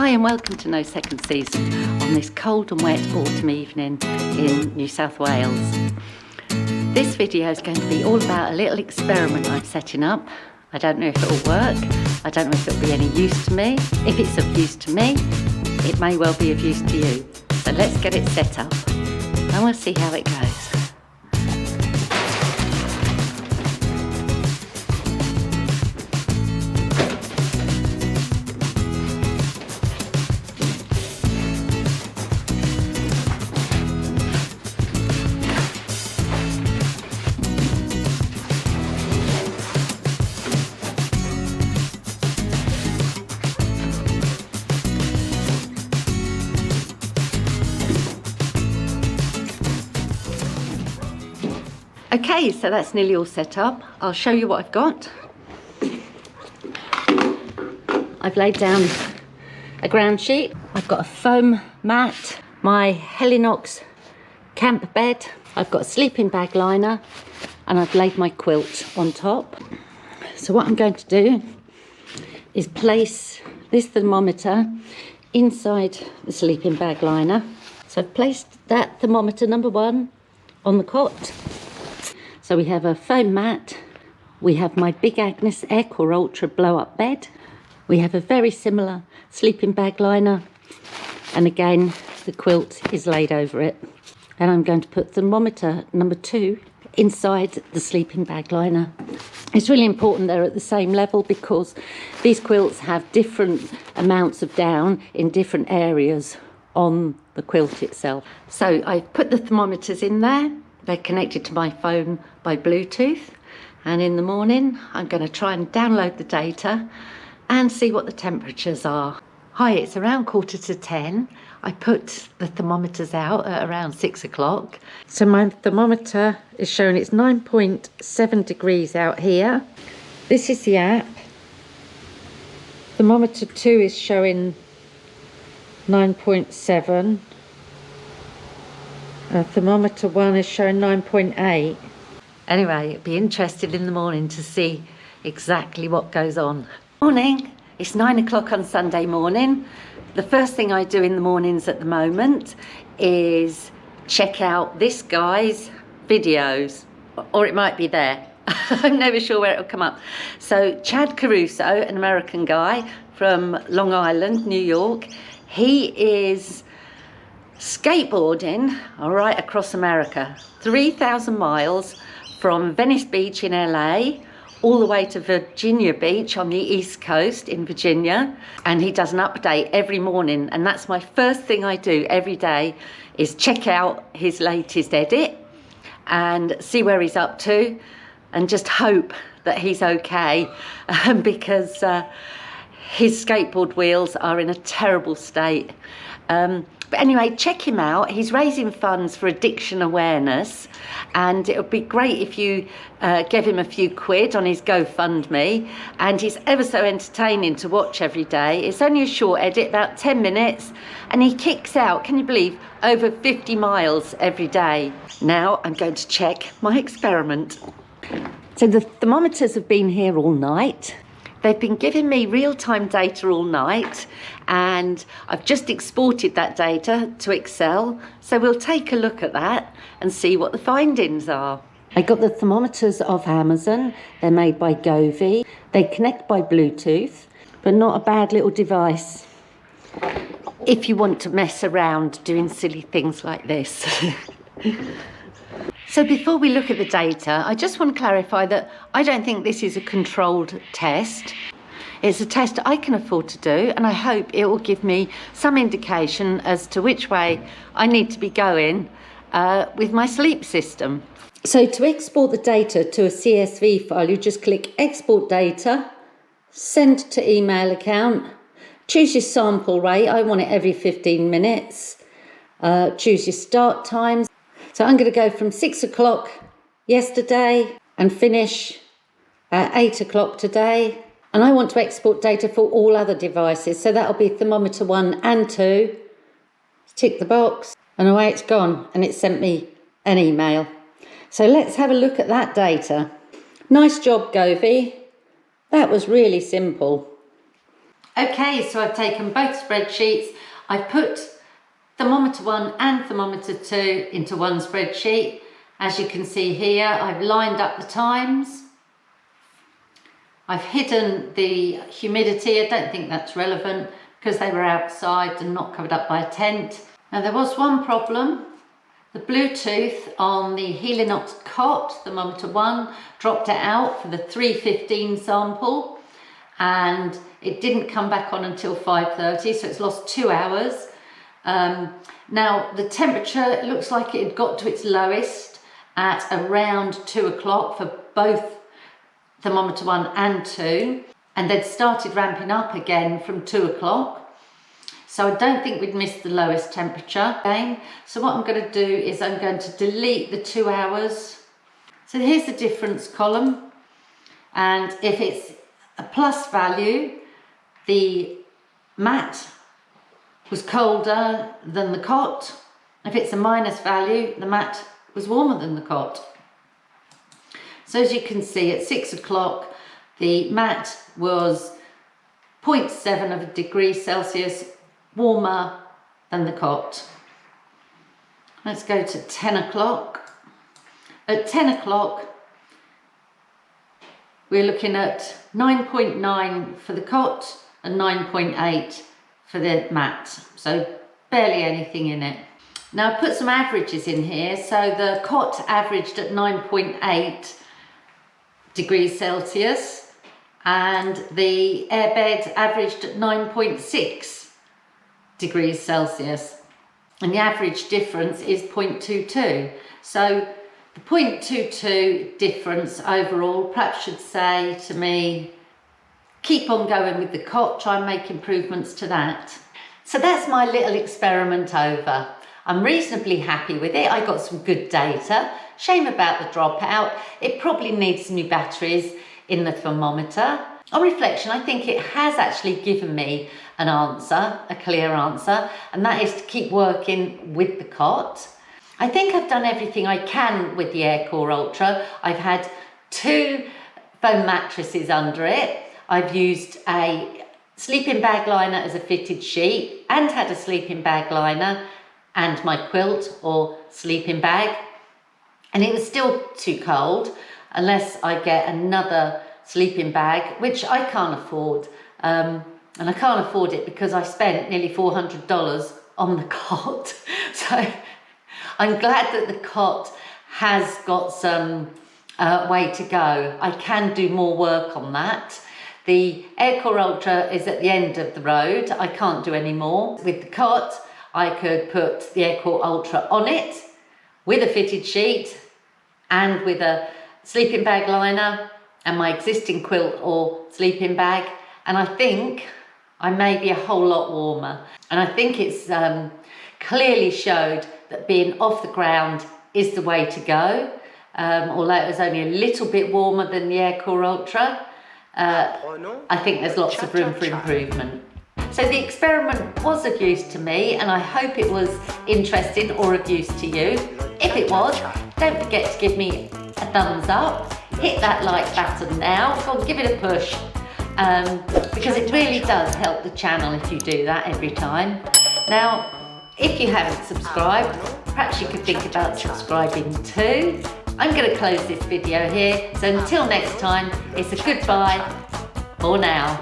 Hi and welcome to No Second Season on this cold and wet autumn evening in New South Wales. This video is going to be all about a little experiment I'm setting up. I don't know if it'll work, I don't know if it'll be any use to me. If it's of use to me, it may well be of use to you. So let's get it set up and we'll see how it goes. Okay, so that's nearly all set up. I'll show you what I've got. I've laid down a ground sheet. I've got a foam mat, my Helinox camp bed. I've got a sleeping bag liner and I've laid my quilt on top. So what I'm going to do is place this thermometer inside the sleeping bag liner. So I've placed that thermometer number 1 on the cot. So we have a foam mat, we have my Big Agnes Aircore Ultra blow-up bed, we have a very similar sleeping bag liner, and again the quilt is laid over it. And I'm going to put thermometer number 2 inside the sleeping bag liner. It's really important they're at the same level because these quilts have different amounts of down in different areas on the quilt itself. So I've put the thermometers in there. They're connected to my phone by Bluetooth, and in the morning I'm going to try and download the data and see what the temperatures are. Hi, it's around 9:45. I put the thermometers out at around 6 o'clock. So my thermometer is showing it's 9.7 degrees out here. This is the app. Thermometer 2 is showing 9.7. Thermometer 1 is showing 9.8. Anyway, it'd be interested in the morning to see exactly what goes on. Morning, it's 9 o'clock on Sunday morning. The first thing I do in the mornings at the moment is check out this guy's videos, or it might be there. I'm never sure where it'll come up. So Caruso, an American guy from Long Island, New York, he is skateboarding right across America, 3,000 miles from Venice Beach in LA all the way to Virginia Beach on the East Coast in Virginia, and he does an update every morning, and that's my first thing I do every day is check out his latest edit and see where he's up to and just hope that he's okay because his skateboard wheels are in a terrible state. But anyway, check him out. He's raising funds for addiction awareness, and it would be great if you gave him a few quid on his GoFundMe, and he's ever so entertaining to watch every day. It's only a short edit, about 10 minutes, and he kicks out, can you believe, over 50 miles every day. Now I'm going to check my experiment. So the thermometers have been here all night. They've been giving me real-time data all night, and I've just exported that data to Excel. So we'll take a look at that and see what the findings are. I got the thermometers off Amazon. They're made by Govee. They connect by Bluetooth, but not a bad little device if you want to mess around doing silly things like this. So before we look at the data, I just want to clarify that I don't think this is a controlled test. It's a test I can afford to do, and I hope it will give me some indication as to which way I need to be going with my sleep system. So to export the data to a CSV file, you just click Export Data, Send to Email Account, choose your sample rate. I want it every 15 minutes. Choose your start times. So I'm going to go from 6 o'clock yesterday and finish at 8 o'clock today. And I want to export data for all other devices. So that'll be thermometer 1 and 2. Tick the box and away it's gone. And it sent me an email. So let's have a look at that data. Nice job, Govee. That was really simple. Okay, so I've taken both spreadsheets. I've put thermometer 1 and thermometer 2 into one spreadsheet. As you can see here, I've lined up the times. I've hidden the humidity. I don't think that's relevant because they were outside and not covered up by a tent. Now there was one problem. The Bluetooth on the Helinox Cot, thermometer 1, dropped it out for the 3:15 sample, and it didn't come back on until 5:30, so it's lost 2 hours. Now the temperature, it looks like it had got to its lowest at around 2 o'clock for both thermometer 1 and 2, and they'd started ramping up again from 2 o'clock. So I don't think we'd missed the lowest temperature again. So what I'm going to do is I'm going to delete the 2 hours. So here's the difference column, and if it's a plus value, the mat was colder than the cot. If it's a minus value, the mat was warmer than the cot. So as you can see, at 6 o'clock, the mat was 0.7 of a degree Celsius warmer than the cot. Let's go to 10 o'clock. At 10 o'clock, we're looking at 9.9 for the cot and 9.8 for the mat. So barely anything in it. Now I put some averages in here. So the cot averaged at 9.8 degrees Celsius and the airbed averaged at 9.6 degrees Celsius, and the average difference is 0.22. So the 0.22 difference overall perhaps should say to me, keep on going with the cot, try and make improvements to that. So that's my little experiment over. I'm reasonably happy with it. I got some good data. Shame about the dropout. It probably needs some new batteries in the thermometer. On reflection, I think it has actually given me an answer, a clear answer, and that is to keep working with the cot. I think I've done everything I can with the Aircore Ultra. I've had 2 foam mattresses under it. I've used a sleeping bag liner as a fitted sheet and had a sleeping bag liner and my quilt or sleeping bag, and it was still too cold unless I get another sleeping bag, which I can't afford. And I can't afford it because I spent nearly $400 on the cot. So I'm glad that the cot has got some way to go. I can do more work on that. The Aircore Ultra is at the end of the road. I can't do any more. With the cot, I could put the Aircore Ultra on it with a fitted sheet and with a sleeping bag liner and my existing quilt or sleeping bag, and I think I may be a whole lot warmer. And I think it's clearly showed that being off the ground is the way to go. Although it was only a little bit warmer than the Aircore Ultra, I think there's lots of room for improvement. So the experiment was of use to me, and I hope it was interesting or of use to you. If it was, don't forget to give me a thumbs up. Hit that like button now, go on, give it a push. Because it really does help the channel if you do that every time. Now, if you haven't subscribed, perhaps you could think about subscribing too. I'm going to close this video here, so until next time, it's a goodbye for now.